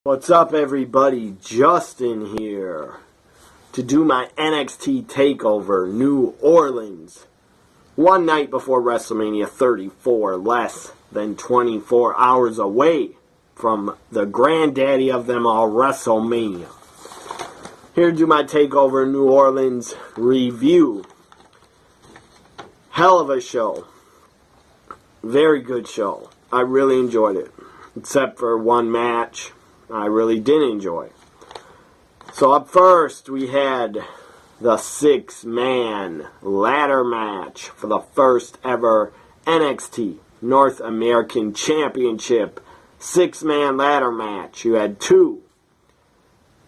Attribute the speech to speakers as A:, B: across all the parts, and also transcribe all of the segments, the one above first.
A: What's up, everybody? Justin here to do my NXT TakeOver New Orleans. One night before WrestleMania 34, less than 24 hours away from the granddaddy of them all, WrestleMania. Here to do my TakeOver New Orleans review. Hell of a show. Very good show. I really enjoyed it. Except for one match I really didn't enjoy. So up first we had the 6-man ladder match for the first ever NXT North American Championship 6-man ladder match. You had two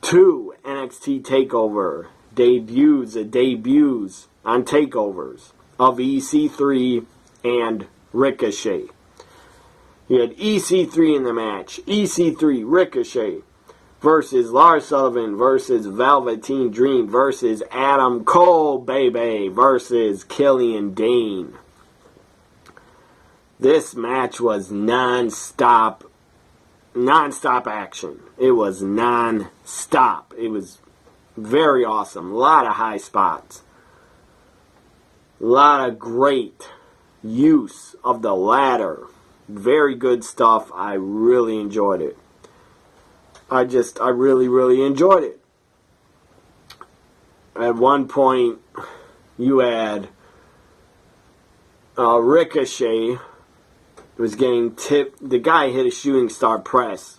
A: NXT TakeOver debuts on TakeOvers of EC3 and Ricochet. You had EC3 in the match. EC3, Ricochet versus Lars Sullivan versus Velveteen Dream versus Adam Cole, baby, versus Killian Dane. This match was non-stop action. It was non-stop. It was very awesome. A lot of high spots. A lot of great use of the ladder. Very good stuff. I really enjoyed it. I really enjoyed it. At one point, you had Ricochet was getting tipped. The guy hit a shooting star press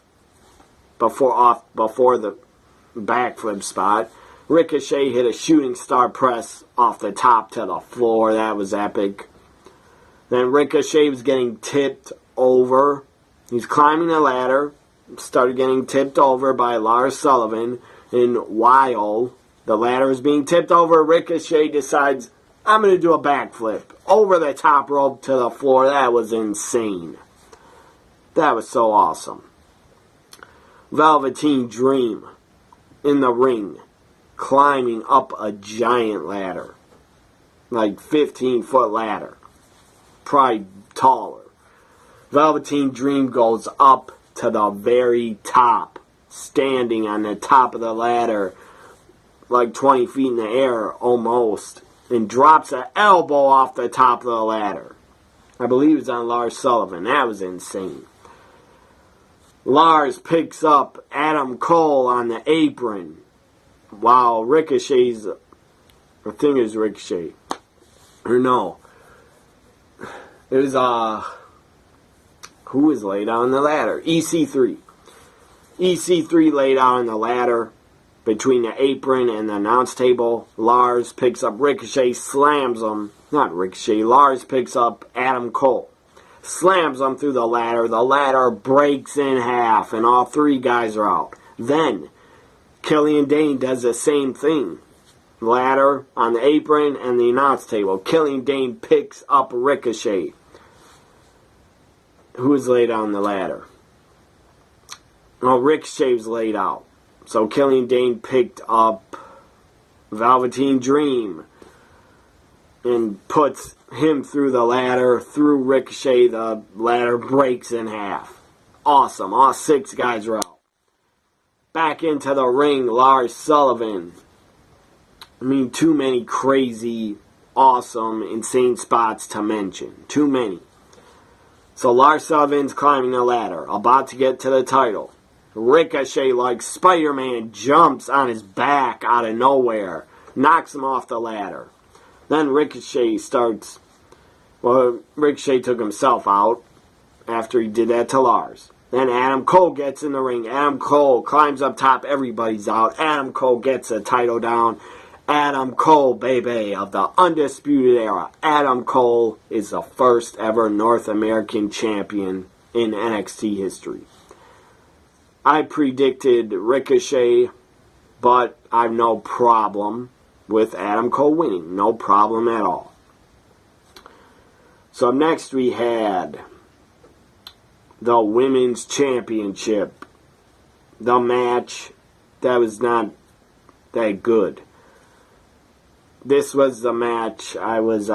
A: before the backflip spot. Ricochet hit a shooting star press off the top to the floor. That was epic. Then Ricochet was getting tipped over. He's climbing the ladder. Started getting tipped over by Lars Sullivan. And while the ladder is being tipped over, Ricochet decides, I'm going to do a backflip over the top rope to the floor. That was insane. That was so awesome. Velveteen Dream in the ring, climbing up a giant ladder. Like 15-foot ladder. Probably taller. Velveteen Dream goes up to the very top, standing on the top of the ladder, like 20 feet in the air almost, and drops an elbow off the top of the ladder. I believe it's on Lars Sullivan. That was insane. Lars picks up Adam Cole on the apron, while Ricochet's, I think it was Ricochet, or no, it was, who was laid out on the ladder? EC3. EC3 laid out on the ladder between the apron and the announce table. Lars picks up Ricochet, slams him. Not Ricochet. Lars picks up Adam Cole. Slams him through the ladder. The ladder breaks in half, and all three guys are out. Then, Killian Dane does the same thing. Ladder on the apron and the announce table. Killian Dane picks up Ricochet, who was laid on the ladder. Oh, Ricochet was laid out. So Killian Dane picked up Velveteen Dream and puts him through the ladder. Through Ricochet, the ladder breaks in half. Awesome. All six guys are out. Back into the ring, Lars Sullivan. I mean, too many crazy, awesome, insane spots to mention. Too many. So Lars Sullivan's climbing the ladder, about to get to the title. Ricochet, like Spider-Man, jumps on his back out of nowhere, knocks him off the ladder. Then Ricochet took himself out after he did that to Lars. Then Adam Cole gets in the ring. Adam Cole climbs up top, everybody's out. Adam Cole gets the title down. Adam Cole, baby, of the Undisputed Era. Adam Cole is the first ever North American champion in NXT history. I predicted Ricochet, but I have no problem with Adam Cole winning. No problem at all. So next we had the Women's Championship. The match that was not that good. This was the match I was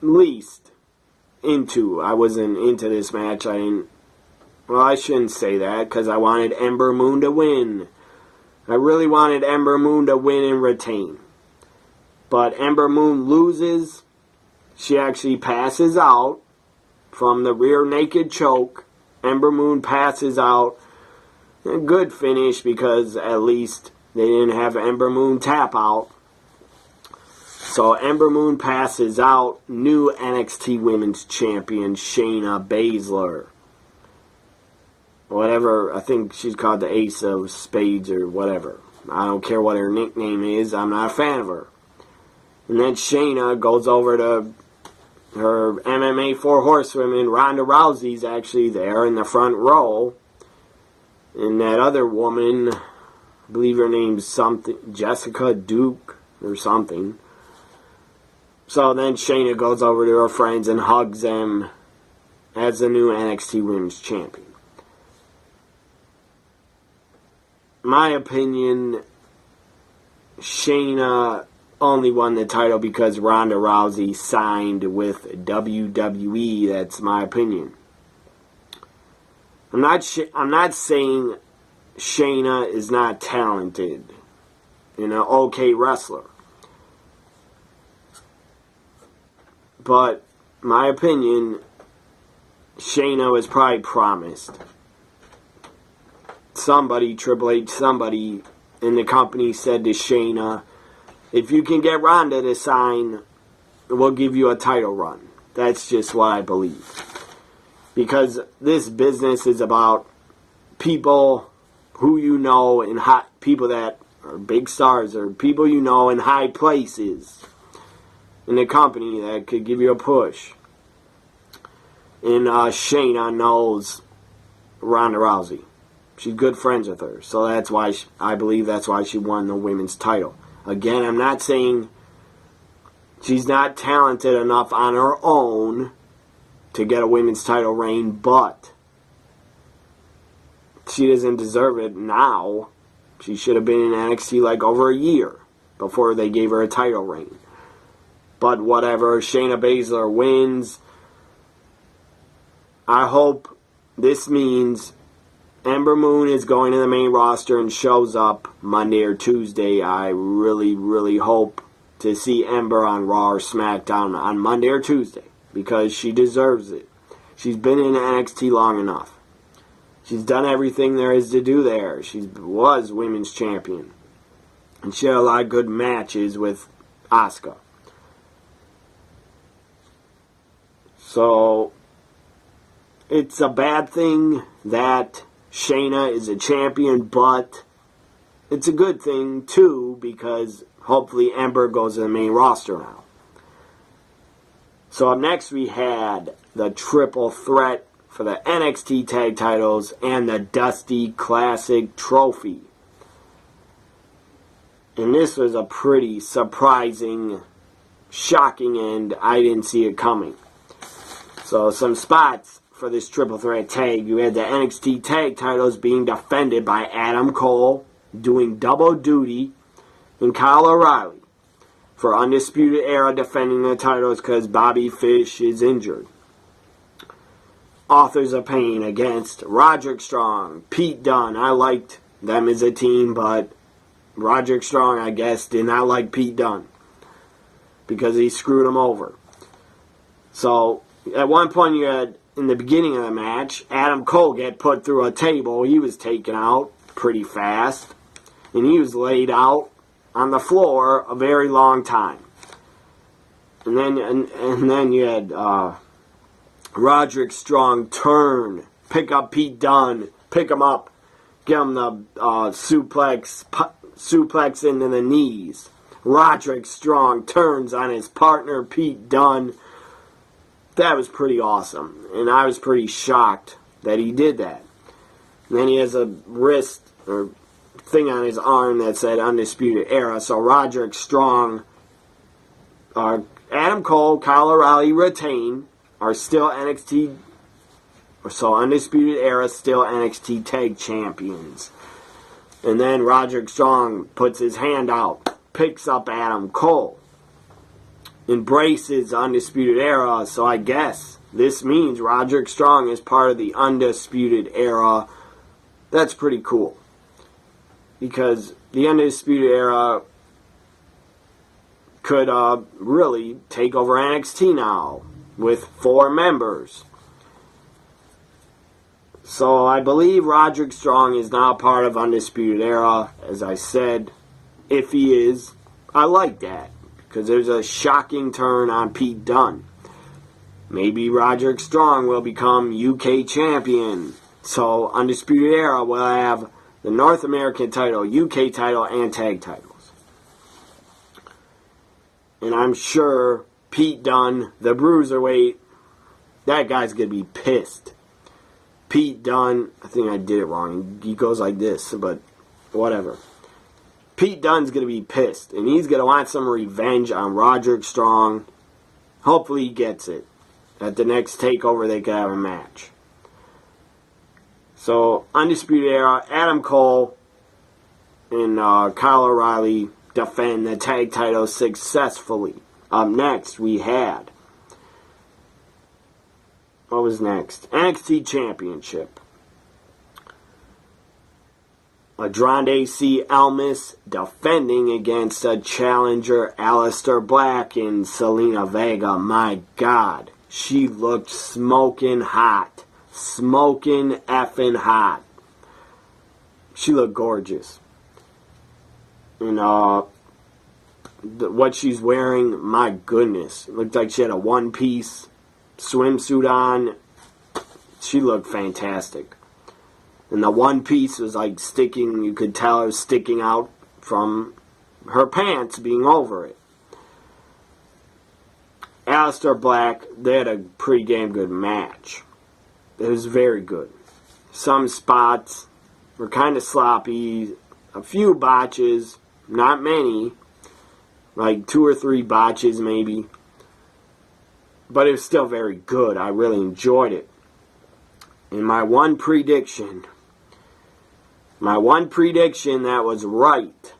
A: least into. I wasn't into this match. I Well, I shouldn't say that because I wanted Ember Moon to win. I really wanted Ember Moon to win and retain. But Ember Moon loses. She actually passes out from the rear naked choke. Ember Moon passes out. A good finish because at least they didn't have Ember Moon tap out. So Ember Moon passes out. New NXT Women's Champion Shayna Baszler. Whatever, I think she's called the Ace of Spades or whatever. I don't care what her nickname is. I'm not a fan of her. And then Shayna goes over to her MMA 4 Horsewomen. Ronda Rousey's actually there in the front row. And that other woman, I believe her name's something, Jessica Duke or something. So then Shayna goes over to her friends and hugs them as the new NXT Women's Champion. My opinion, Shayna only won the title because Ronda Rousey signed with WWE. That's my opinion. I'm not saying Shayna is not talented and an okay wrestler. But my opinion, Shayna was probably promised. Somebody, Triple H, somebody in the company said to Shayna, if you can get Ronda to sign, we'll give you a title run. That's just what I believe. Because this business is about people who you know and people that are big stars or people you know in high places in the company that could give you a push. And Shayna knows Ronda Rousey. She's good friends with her. So that's why I believe that's why she won the women's title. Again, I'm not saying she's not talented enough on her own to get a women's title reign, but she doesn't deserve it now. She should have been in NXT like over a year before they gave her a title reign. But whatever, Shayna Baszler wins. I hope this means Ember Moon is going to the main roster and shows up Monday or Tuesday. I really, really hope to see Ember on Raw or SmackDown on Monday or Tuesday because she deserves it. She's been in NXT long enough. She's done everything there is to do there. She was women's champion. And she had a lot of good matches with Asuka. So, it's a bad thing that Shayna is a champion, but it's a good thing too because hopefully Ember goes to the main roster now. So up next we had the triple threat for the NXT tag titles and the Dusty Classic Trophy. And this was a pretty surprising, shocking end. I didn't see it coming. So some spots for this triple threat tag. You had the NXT tag titles being defended by Adam Cole, doing double duty, and Kyle O'Reilly for Undisputed Era defending the titles because Bobby Fish is injured. Authors of Pain against Roderick Strong, Pete Dunne. I liked them as a team, but Roderick Strong, I guess, did not like Pete Dunne because he screwed him over. So, at one point you had, in the beginning of the match, Adam Cole get put through a table. He was taken out pretty fast. And he was laid out on the floor a very long time. And then you had Roderick Strong turn, pick up Pete Dunne, pick him up, give him the suplex into the knees. Roderick Strong turns on his partner Pete Dunne. That was pretty awesome, and I was pretty shocked that he did that. And then he has a wrist or thing on his arm that said Undisputed Era. So Roderick Strong, Adam Cole, Kyle O'Reilly retain, are still NXT. So Undisputed Era still NXT Tag Champions. And then Roderick Strong puts his hand out, picks up Adam Cole, embraces Undisputed Era, so I guess This means Roderick Strong is part of the Undisputed Era. That's pretty cool. Because the Undisputed Era could really take over NXT now with 4 members. So I believe Roderick Strong is now part of Undisputed Era, as I said. If he is, I like that. Because there's a shocking turn on Pete Dunne. Maybe Roderick Strong will become UK champion. So Undisputed Era will have the North American title, UK title, and tag titles. And I'm sure Pete Dunne, the Bruiserweight, that guy's going to be pissed. Pete Dunne, I think I did it wrong. He goes like this, but whatever. Pete Dunne's going to be pissed. And he's going to want some revenge on Roderick Strong. Hopefully he gets it. At the next TakeOver, they could have a match. So, Undisputed Era, Adam Cole and Kyle O'Reilly defend the tag titles successfully. Up next, we had... What was next? NXT Championship. Andrade C. Almas defending against a challenger, Aleister Black, and Selena Vega. My God. She looked smoking hot. Smoking effing hot. She looked gorgeous. And what she's wearing, my goodness. It looked like she had a one-piece swimsuit on. She looked fantastic. And the one piece was like sticking, you could tell it was sticking out from her pants being over it. Aleister Black, they had a pretty damn good match. It was very good. Some spots were kind of sloppy. A few botches, not many. Like 2 or 3 botches maybe. But it was still very good. I really enjoyed it. And my one prediction that was right.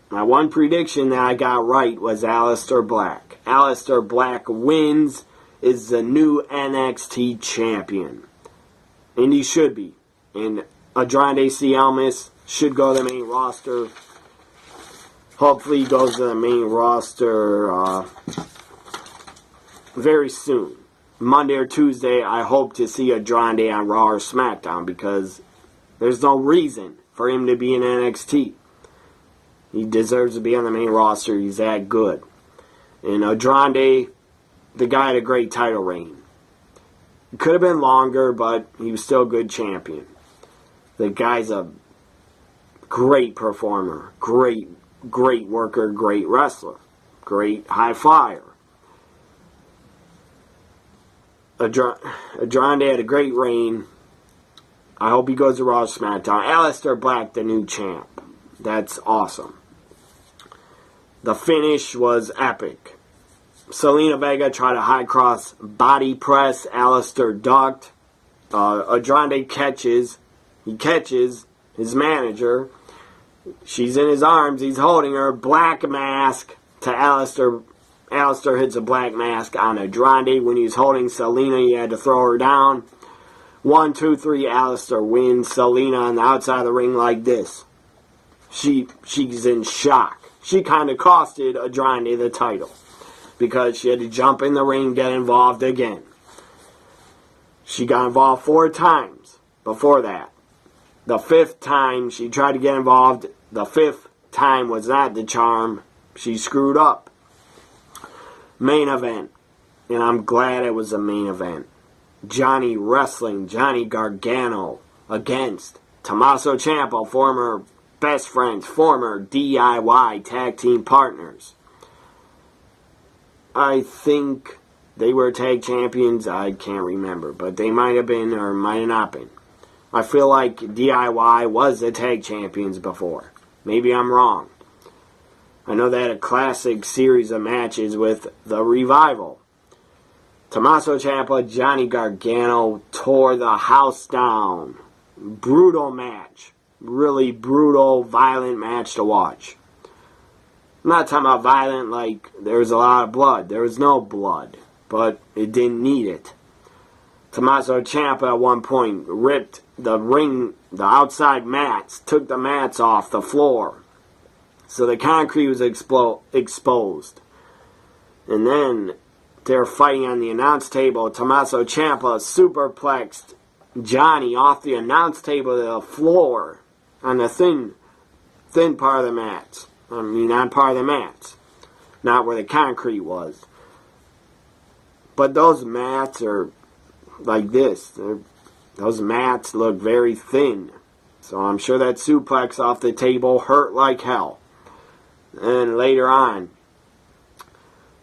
A: My one prediction that I got right was Aleister Black. Aleister Black wins, is the new NXT champion. And he should be. And Andrade C. Almas should go to the main roster. Hopefully he goes to the main roster very soon. Monday or Tuesday, I hope to see Andrade on Raw or SmackDown because there's no reason for him to be in NXT. He deserves to be on the main roster. He's that good. And Andrade, the guy had a great title reign. It could have been longer, but he was still a good champion. The guy's a great performer, great worker, great wrestler, great high flyer. Andrade had a great reign. I hope he goes to Raw or SmackDown. Aleister Black, the new champ. That's awesome. The finish was epic. Selena Vega tried a high cross body press. Aleister ducked. Andrade catches. He catches his manager. She's in his arms. He's holding her. Black mask to Aleister. Aleister hits a black mask on Andrade. When he's holding Selena, he had to throw her down. 1, 2, 3, Aleister wins. Selena on the outside of the ring like this. She's in shock. She kind of costed Andrade the title because she had to jump in the ring, get involved again. She got involved 4 times before that. The 5th time she tried to get involved, the 5th time was not the charm. She screwed up. Main event. And I'm glad it was a main event. Johnny Wrestling, Johnny Gargano against Tommaso Ciampa, former best friends, former DIY tag team partners. I think they were tag champions. I can't remember, but they might have been or might have not been. I feel like DIY was the tag champions before. Maybe I'm wrong. I know they had a classic series of matches with the Revival. Tommaso Ciampa, Johnny Gargano tore the house down. Brutal match. Really brutal, violent match to watch. I'm not talking about violent like there was a lot of blood. There was no blood. but it didn't need it. Tommaso Ciampa at one point ripped the outside mats, took the mats off the floor. So the concrete was exposed. And then they're fighting on the announce table. Tommaso Ciampa superplexed Johnny off the announce table to the floor on the thin part of the mats. On part of the mats. Not where the concrete was. But those mats are like this. Those mats look very thin. So I'm sure that suplex off the table hurt like hell. And later on,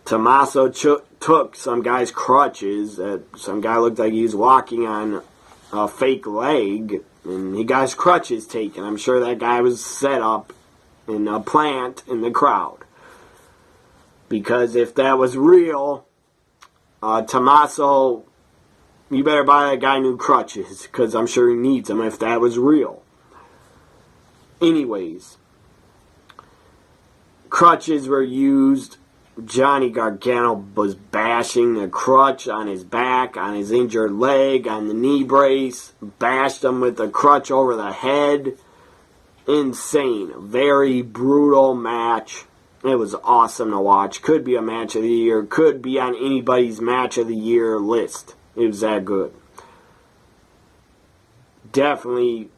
A: Tommaso took some guy's crutches. Some guy looked like he was walking on a fake leg. And he got his crutches taken. I'm sure that guy was set up in a plant in the crowd. Because if that was real, Tommaso, you better buy that guy new crutches, because I'm sure he needs them if that was real. Anyways, crutches were used. Johnny Gargano was bashing the crutch on his back, on his injured leg, on the knee brace, bashed him with the crutch over the head. Insane. Very brutal match. It was awesome to watch. Could be a match of the year. Could be on anybody's match of the year list. It was that good. Definitely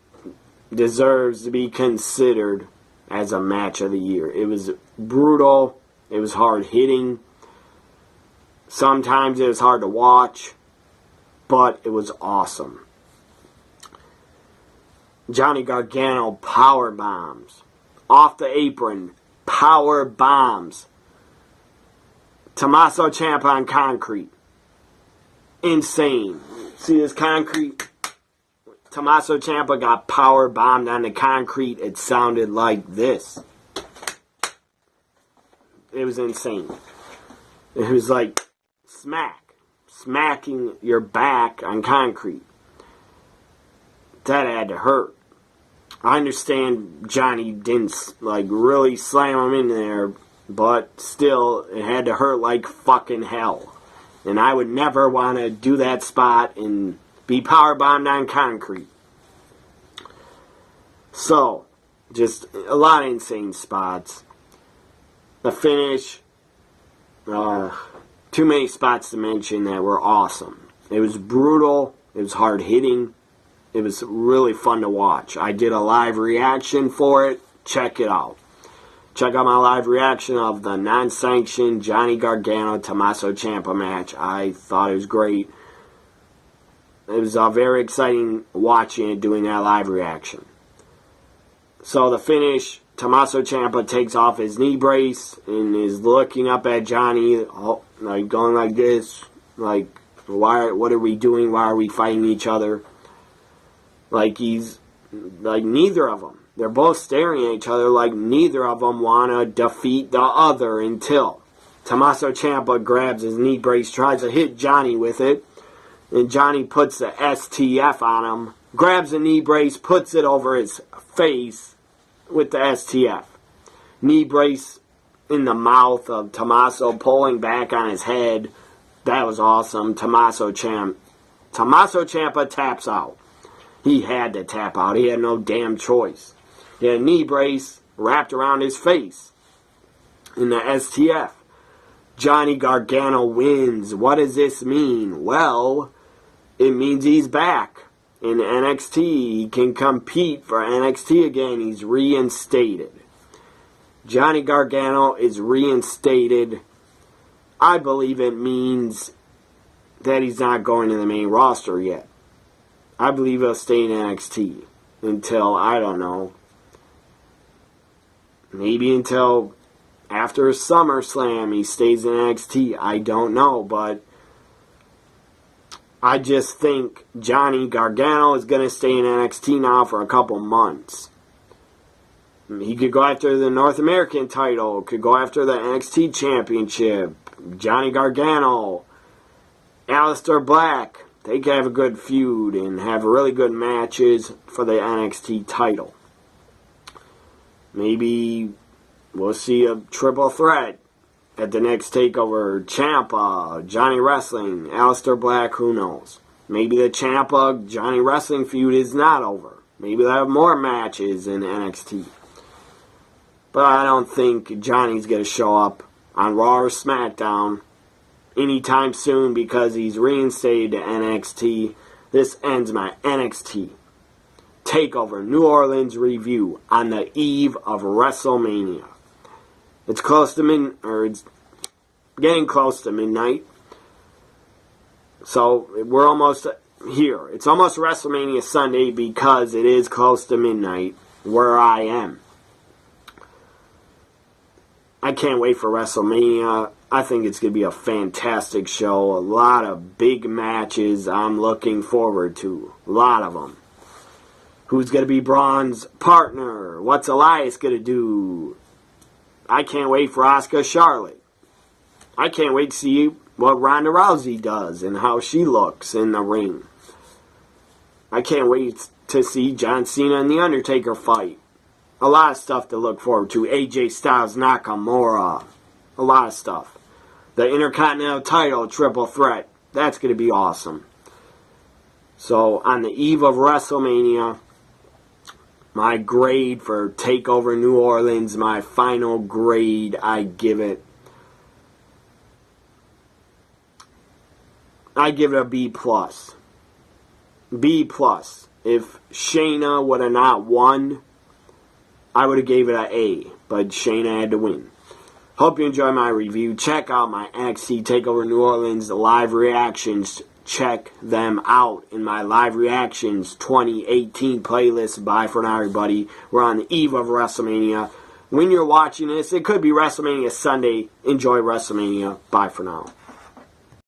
A: deserves to be considered as a match of the year. It was brutal. It was hard hitting. Sometimes it was hard to watch. But it was awesome. Johnny Gargano power bombs. Off the apron. Power bombs. Tommaso Ciampa on concrete. Insane. See this concrete? Tommaso Ciampa got power bombed on the concrete. It sounded like this. It was insane. It was like smacking your back on concrete. That had to hurt. I understand Johnny didn't really slam him in there, but still, it had to hurt like fucking hell. And I would never want to do that spot and be powerbombed on concrete. So, just a lot of insane spots. The finish, too many spots to mention that were awesome. It was brutal. It was hard hitting. It was really fun to watch. I did a live reaction for it. Check it out. Check out my live reaction of the non-sanctioned Johnny Gargano Tommaso Ciampa match. I thought it was great. It was very exciting watching it, doing that live reaction. So the finish, Tommaso Ciampa takes off his knee brace and is looking up at Johnny, like going like this, like, what are we doing? Why are we fighting each other? Like neither of them. They're both staring at each other like neither of them want to defeat the other until Tommaso Ciampa grabs his knee brace, tries to hit Johnny with it, and Johnny puts the STF on him, grabs the knee brace, puts it over his face with the STF. Knee brace in the mouth of Tommaso, pulling back on his head. That was awesome. Tommaso Ciampa taps out. He had to tap out. He had no damn choice. He had a knee brace wrapped around his face in the STF. Johnny Gargano wins. What does this mean? Well, it means he's back in NXT. He can compete for NXT again. He's reinstated. Johnny Gargano is reinstated. I believe it means that he's not going to the main roster yet. I believe he'll stay in NXT until, I don't know, maybe until after SummerSlam he stays in NXT. I don't know, but I just think Johnny Gargano is going to stay in NXT now for a couple months. He could go after the North American title, could go after the NXT Championship. Johnny Gargano, Aleister Black, they could have a good feud and have really good matches for the NXT title. Maybe we'll see a triple threat. at the next TakeOver, Ciampa, Johnny Wrestling, Aleister Black, who knows? Maybe the Ciampa Johnny Wrestling feud is not over. Maybe they'll have more matches in NXT. But I don't think Johnny's going to show up on Raw or SmackDown anytime soon because he's reinstated to NXT. This ends my NXT TakeOver New Orleans review on the eve of WrestleMania. It's close to it's getting close to midnight. So we're almost here. It's almost WrestleMania Sunday because it is close to midnight where I am. I can't wait for WrestleMania. I think it's going to be a fantastic show. A lot of big matches I'm looking forward to. A lot of them. Who's going to be Braun's partner? What's Elias going to do? I can't wait for Asuka Charlotte. I can't wait to see what Ronda Rousey does and how she looks in the ring. I can't wait to see John Cena and The Undertaker fight. A lot of stuff to look forward to. AJ Styles, Nakamura. A lot of stuff. The Intercontinental title triple threat. That's going to be awesome. So, on the eve of WrestleMania, my grade for TakeOver New Orleans, my final grade, I give it a B+. B+. If Shayna would have not won, I would have gave it an A, but Shayna had to win. Hope you enjoy my review. Check out my NXT TakeOver New Orleans live reactions. Check them out in my Live Reactions 2018 playlist. Bye for now, everybody. We're on the eve of WrestleMania. When you're watching this, it could be WrestleMania Sunday. Enjoy WrestleMania. Bye for now.